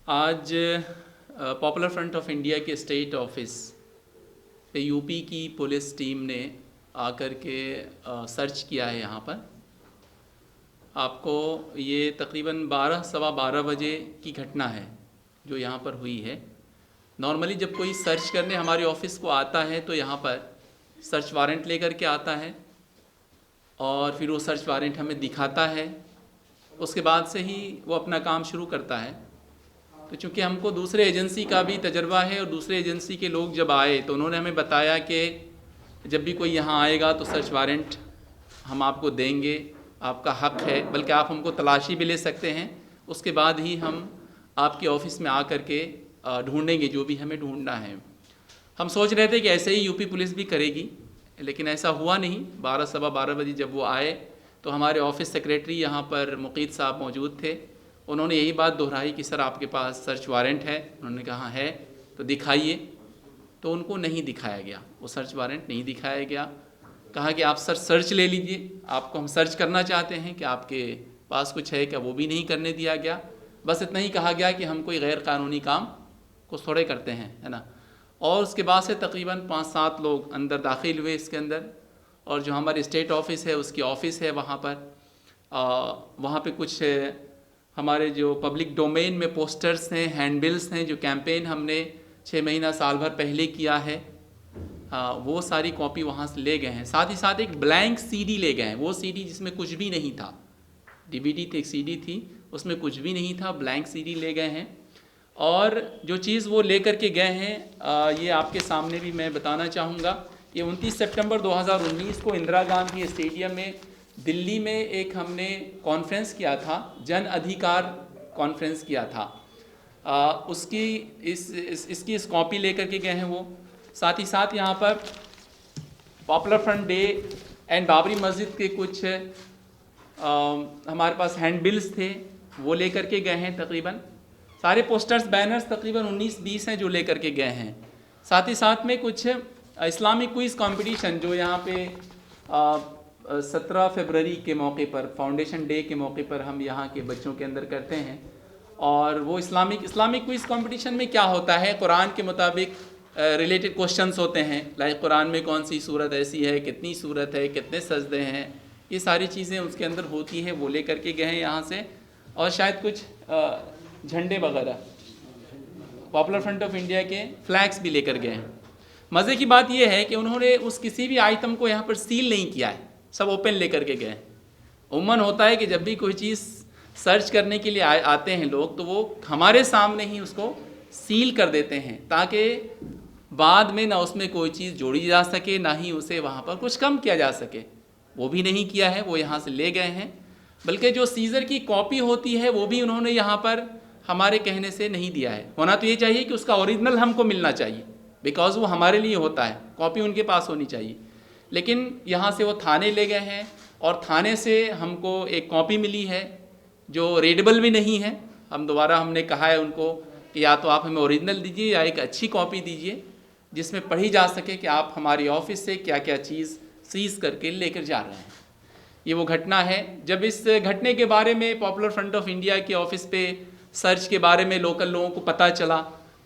आज popular front of India के state office पे यूपी की पुलिस टीम ने आकर के सर्च किया है यहाँ पर। आपको ये तकरीबन 12 सवा 12 बजे की घटना है जो यहाँ पर हुई है। नॉर्मली जब कोई सर्च करने हमारे ऑफिस को आता है तो यहाँ पर सर्च वारंट लेकर के आता है और फिर वो सर्च वारंट हमें दिखाता है, उसके बाद से ही वो अपना काम शुरू करता है। तो चूँकि हमको दूसरे एजेंसी का भी तजर्बा है और दूसरे एजेंसी के लोग जब आए तो उन्होंने हमें बताया कि जब भी कोई यहाँ आएगा तो सर्च वारंट हम आपको देंगे, आपका हक है, बल्कि आप हमको तलाशी भी ले सकते हैं, उसके बाद ही हम आपके ऑफ़िस में आकर के ढूंढेंगे जो भी हमें ढूंढना है। हम सोच रहे थे कि ऐसे ही यूपी पुलिस भी करेगी, लेकिन ऐसा हुआ नहीं। 12 सवा 12 बजे जब वो आए तो हमारे ऑफिस सेक्रेटरी यहाँ पर मुक़ीद साहब मौजूद थे। उन्होंने यही बात दोहराई कि सर आपके पास सर्च वारंट है। उन्होंने कहा है तो दिखाइए, तो उनको नहीं दिखाया गया, वो सर्च वारंट नहीं दिखाया गया। कहा कि आप सर सर्च ले लीजिए, आपको हम सर्च करना चाहते हैं कि आपके पास कुछ है क्या, वो भी नहीं करने दिया गया। बस इतना ही कहा गया कि हम कोई गैर कानूनी काम को थोड़े करते हैं, है ना। और उसके बाद से तकरीबन 5-7 लोग अंदर दाखिल हुए इसके अंदर, और जो हमारे स्टेट ऑफिस है उसकी ऑफ़िस है वहाँ पर वहाँ पे कुछ हमारे जो पब्लिक डोमेन में पोस्टर्स हैं, हैंडबिल्स हैं, जो कैंपेन हमने 6 महीना साल भर पहले किया है, वो सारी कॉपी वहाँ से ले गए हैं। साथ ही साथ एक ब्लैंक सीडी ले गए हैं, वो सीडी जिसमें कुछ भी नहीं था, डीवीडी थी, एक सीडी थी, उसमें कुछ भी नहीं था, ब्लैंक सीडी ले गए हैं। और जो चीज़ वो ले कर के गए हैं ये आपके सामने भी मैं बताना चाहूँगा। ये 29 सितंबर 2019 को इंदिरा गांधी स्टेडियम में दिल्ली में एक हमने कॉन्फ्रेंस किया था, जन अधिकार कॉन्फ्रेंस किया था। उसकी इसकी कॉपी लेकर के गए हैं वो। साथ ही साथ यहाँ पर popular front day and Babri मस्जिद के कुछ हमारे पास हैंडबिल्स थे, वो लेकर के गए हैं। तकरीबन सारे पोस्टर्स बैनर्स तकरीबन 19-20 हैं जो लेकर के गए हैं। साथ ही साथ में कुछ इस्लामिक क्विज़ कंपटीशन जो यहाँ पे 17 फरवरी के मौके पर, फाउंडेशन डे के मौके पर हम यहाँ के बच्चों के अंदर करते हैं। और वो इस्लामिक क्विज़ कंपटीशन में क्या होता है, कुरान के मुताबिक रिलेटेड क्वेश्चंस होते हैं, लाइक कुरान में कौन सी सूरत ऐसी है, कितनी सूरत है, कितने सजदे हैं, ये सारी चीज़ें उसके अंदर होती हैं। वो ले करके गए हैं यहाँ से। और शायद कुछ झंडे वगैरह पॉपुलर फ्रंट ऑफ इंडिया के फ्लैग्स भी लेकर गए हैं। मज़े की बात यह है कि उन्होंने उस किसी भी आइटम को यहाँ पर सील नहीं किया है, सब ओपन लेकर के गए। उम्मन होता है कि जब भी कोई चीज़ सर्च करने के लिए आते हैं लोग तो वो हमारे सामने ही उसको सील कर देते हैं, ताकि बाद में ना उसमें कोई चीज़ जोड़ी जा सके, ना ही उसे वहाँ पर कुछ कम किया जा सके। वो भी नहीं किया है, वो यहाँ से ले गए हैं। बल्कि जो सीज़र की कॉपी होती है वो भी उन्होंने यहाँ पर हमारे कहने से नहीं दिया है। होना तो ये चाहिए कि उसका ओरिजिनल हमको मिलना चाहिए, बिकॉज़ वो हमारे लिए होता है, कॉपी उनके पास होनी चाहिए। लेकिन यहाँ से वो थाने ले गए हैं और थाने से हमको एक कॉपी मिली है जो रीडेबल भी नहीं है। हमने कहा है उनको कि या तो आप हमें ओरिजिनल दीजिए या एक अच्छी कॉपी दीजिए जिसमें पढ़ी जा सके कि आप हमारी ऑफिस से क्या क्या चीज़ सीज़ करके लेकर जा रहे हैं। ये वो घटना है। जब इस घटने के बारे में पॉपुलर फ्रंट ऑफ इंडिया के ऑफिस पे सर्च के बारे में लोकल लोगों को पता चला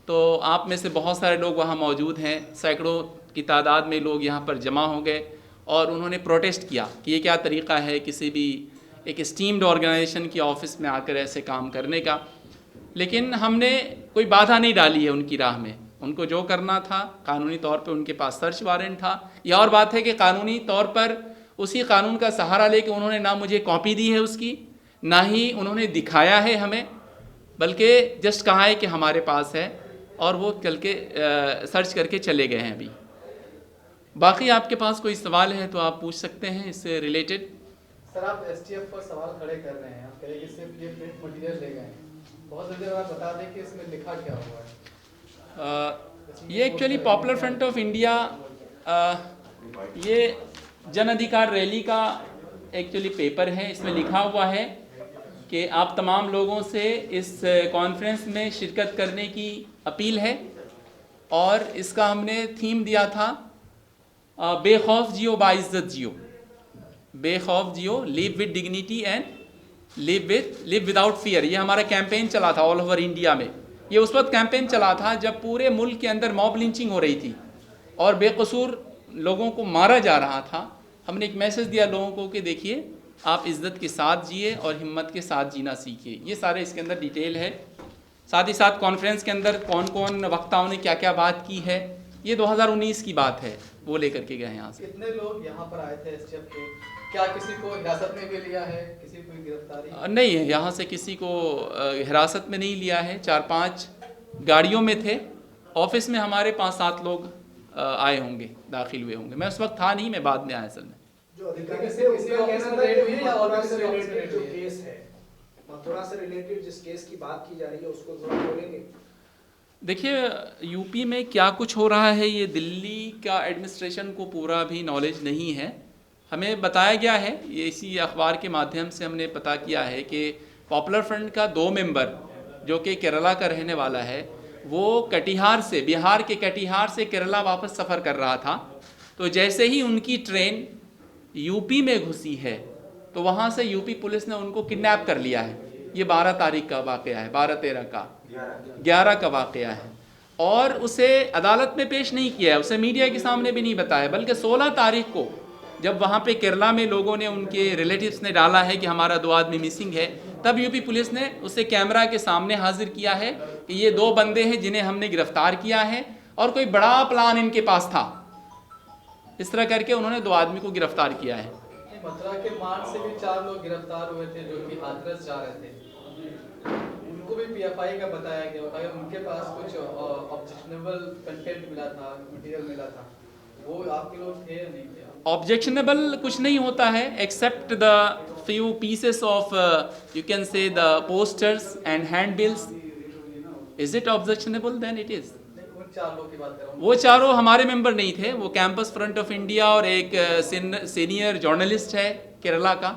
तो आप में से बहुत सारे लोग वहाँ मौजूद हैं, सैकड़ों की तादाद में लोग यहाँ पर जमा हो गए और उन्होंने प्रोटेस्ट किया कि ये क्या तरीक़ा है किसी भी एक स्टीम्ड ऑर्गेनाइजेशन की ऑफ़िस में आकर ऐसे काम करने का। लेकिन हमने कोई बाधा नहीं डाली है उनकी राह में। उनको जो करना था कानूनी तौर पे उनके पास सर्च वारंट था। यह और बात है कि कानूनी तौर पर उसी कानून का सहारा लेके उन्होंने ना मुझे कॉपी दी है उसकी, ना ही उन्होंने दिखाया है हमें, बल्कि जस्ट कहा है कि हमारे पास है और वो चल के सर्च करके चले गए हैं। अभी बाकी आपके पास कोई सवाल है तो आप पूछ सकते हैं इससे रिलेटेड। सर आप एसटीएफ पर सवाल खड़े कर रहे हैं, आप कह रहे हैं कि सिर्फ ये प्रिंट मटेरियल ले गए हैं। बहुत जल्दी आप बता दें कि इसमें लिखा क्या हुआ है। ये actually popular front of India ये जन अधिकार रैली का एक्चुअली पेपर है। इसमें लिखा हुआ है कि आप तमाम लोगों से इस कॉन्फ्रेंस में शिरकत करने की अपील है और इसका हमने थीम दिया था बेखौफ जियो बाइज्जत जियो, बेखौफ जियो, live with dignity and live without fear. ये हमारा कैंपेन चला था ऑल ओवर इंडिया में। ये उस वक्त कैंपेन चला था जब पूरे मुल्क के अंदर मॉब लिंचिंग हो रही थी और बेकसूर लोगों को मारा जा रहा था। हमने एक मैसेज दिया लोगों को कि देखिए, आप इज़्ज़त के साथ जिए और हिम्मत के साथ जीना सीखिए। ये सारे इसके अंदर डिटेल है। साथ ही साथ कॉन्फ्रेंस के अंदर कौन कौन वक्ताओं ने क्या क्या बात की है, ये 2019 की बात है, वो लेकर के गए यहाँ से। कितने लोग यहाँ पर आए थे एसटीएफ के? क्या किसी को हिरासत में भी लिया है? किसी को गिरफ्तारी? नहीं है, यहाँ से किसी को हिरासत में नहीं लिया है। 4-5 गाड़ियों में थे। ऑफिस में हमारे 5-7 लोग आए होंगे, दाखिल हुए होंगे। मैं उस वक्त था नहीं, मैं बाद में आया असल में। जो अधिकारी से उनका कहना था कि मथुरा से रिलेटेड जो केस है, मथुरा से रिलेटेड जिस केस की बात की जा रही है उसको जरा बोलेंगे। देखिए, यूपी में क्या कुछ हो रहा है ये दिल्ली का एडमिनिस्ट्रेशन को पूरा भी नॉलेज नहीं है। हमें बताया गया है, ये इसी अखबार के माध्यम से हमने पता किया है कि पॉपुलर फ्रंट का 2 मेंबर जो कि केरला का रहने वाला है, वो कटिहार से, बिहार के कटिहार से केरला वापस सफ़र कर रहा था। तो जैसे ही उनकी ट्रेन यूपी में घुसी है तो वहाँ से यूपी पुलिस ने उनको किडनैप कर लिया है। ये 12 तारीख का वाक़या है, 12-13 का 11 का वाक़या है। और उसे अदालत में पेश नहीं किया है, उसे मीडिया के सामने भी नहीं बताया, बल्कि 16 तारीख को जब वहाँ पे केरला में लोगों ने, उनके रिलेटिव्स ने डाला है कि हमारा 2 आदमी मिसिंग है, तब यूपी पुलिस ने उसे कैमरा के सामने हाजिर किया है कि ये 2 बंदे हैं जिन्हें हमने गिरफ्तार किया है और कोई बड़ा प्लान इनके पास था। इस तरह करके उन्होंने 2 आदमी को गिरफ्तार किया है। मथुरा के मार्ग से भी 4 लोग गिरफ्तार हुए थे जो कि हाथरस जा रहे थे। उनको भी पीएफआई का बताया गया और उनके पास कुछ ऑब्जेक्शनेबल कंटेंट मिला था, मटेरियल मिला था। वो आपके लोग थे या नहीं थे? ऑब्जेक्शनेबल कुछ नहीं होता है except the few pieces of you can say the posters and handbills. Is it objectionable? Then it is. 4 लोग की बात कर रहा हूं। वो चारों हमारे मेंबर नहीं थे, वो कैंपस फ्रंट ऑफ इंडिया और एक सीनियर जर्नलिस्ट है केरला का,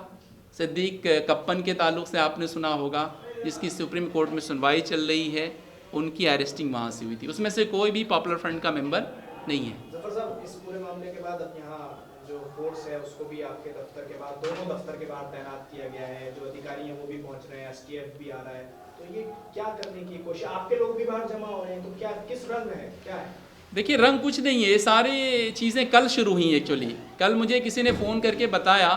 सिद्दीक कप्पन के ताल्लुक से आपने सुना होगा, जिसकी सुप्रीम कोर्ट में सुनवाई चल रही है, उनकी अरेस्टिंग वहाँ से हुई थी। उसमें से कोई भी पॉपुलर फ्रंट का मेंबर नहीं है। जफर साहब, इस पूरे मामले के बाद अब यहाँ जो फोर्स है उसको भी आपके दफ्तर के बाद, दोनों दफ्तर के बाद तैनात किया गया है। जो अधिकारी हैं वो भी पहुँच रहे हैं, एसटीएफ भी आ रहा है। तो ये क्या करने की कोशिश, आपके लोग भी बाहर जमा हो रहे हैं, तो क्या किस रंग है, क्या है? देखिए, रंग कुछ नहीं है, ये सारी चीज़ें कल शुरू हुई एक्चुअली। कल मुझे किसी ने फ़ोन करके बताया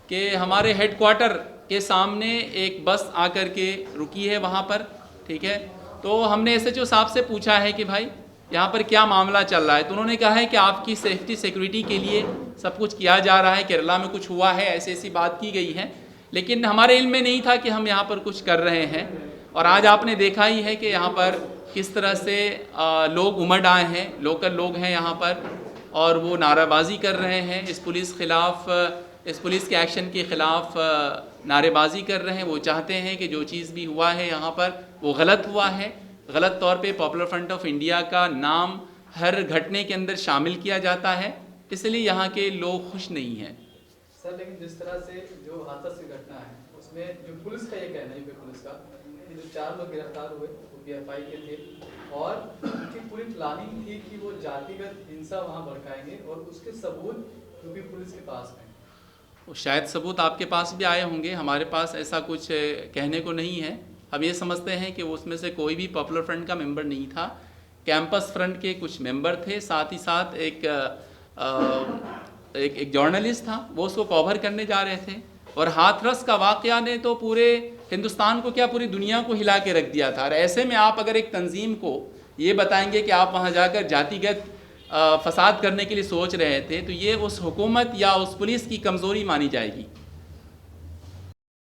कि हमारे हेडक्वार्टर के सामने एक बस आकर के रुकी है वहाँ पर, ठीक है। तो हमने एसएचओ साहब से पूछा है कि भाई यहाँ पर क्या मामला चल रहा है, तो उन्होंने कहा है कि आपकी सेफ्टी सिक्योरिटी के लिए सब कुछ किया जा रहा है, केरला में कुछ हुआ है, ऐसी ऐसी बात की गई है, लेकिन हमारे इल्म में नहीं था कि हम यहाँ पर कुछ कर रहे हैं। और आज आपने देखा ही है कि यहाँ पर किस तरह से लोग उमड़ आए हैं, लोकल लोग हैं यहाँ पर, और वो नाराबाजी कर रहे हैं इस पुलिस खिलाफ, इस पुलिस के एक्शन के ख़िलाफ़ नारेबाजी कर रहे हैं। वो चाहते हैं कि जो चीज़ भी हुआ है यहाँ पर वो गलत हुआ है, गलत तौर पे पॉपुलर फ्रंट ऑफ इंडिया का नाम हर घटने के अंदर शामिल किया जाता है, इसलिए यहाँ के लोग खुश नहीं हैं। सर, लेकिन जिस तरह से जो हादसा की घटना है उसमें जो पुलिस का ये कहना है, यूपी पुलिस का, कि जो 4 लोग गिरफ्तार हुए वो पीएफआई के थे और उनकी पूरी प्लानिंग थी कि वो जातिगत हिंसा वहाँ भड़काएंगे और उसके सबूत यूपी पुलिस के पास में। शायद सबूत आपके पास भी आए होंगे, हमारे पास ऐसा कुछ कहने को नहीं है। हम ये समझते हैं कि उसमें से कोई भी पॉपुलर फ्रंट का मेंबर नहीं था। कैंपस फ्रंट के कुछ मेंबर थे, साथ ही साथ एक जर्नलिस्ट था, वो उसको कवर करने जा रहे थे। और हाथरस का वाक़या ने तो पूरे हिंदुस्तान को क्या, पूरी दुनिया को हिला के रख दिया था। और ऐसे में आप अगर एक तंजीम को ये बताएंगे कि आप वहाँ जाकर जातिगत फसाद करने के लिए सोच रहे थे, तो ये उस हुकूमत या उस पुलिस की कमज़ोरी मानी जाएगी।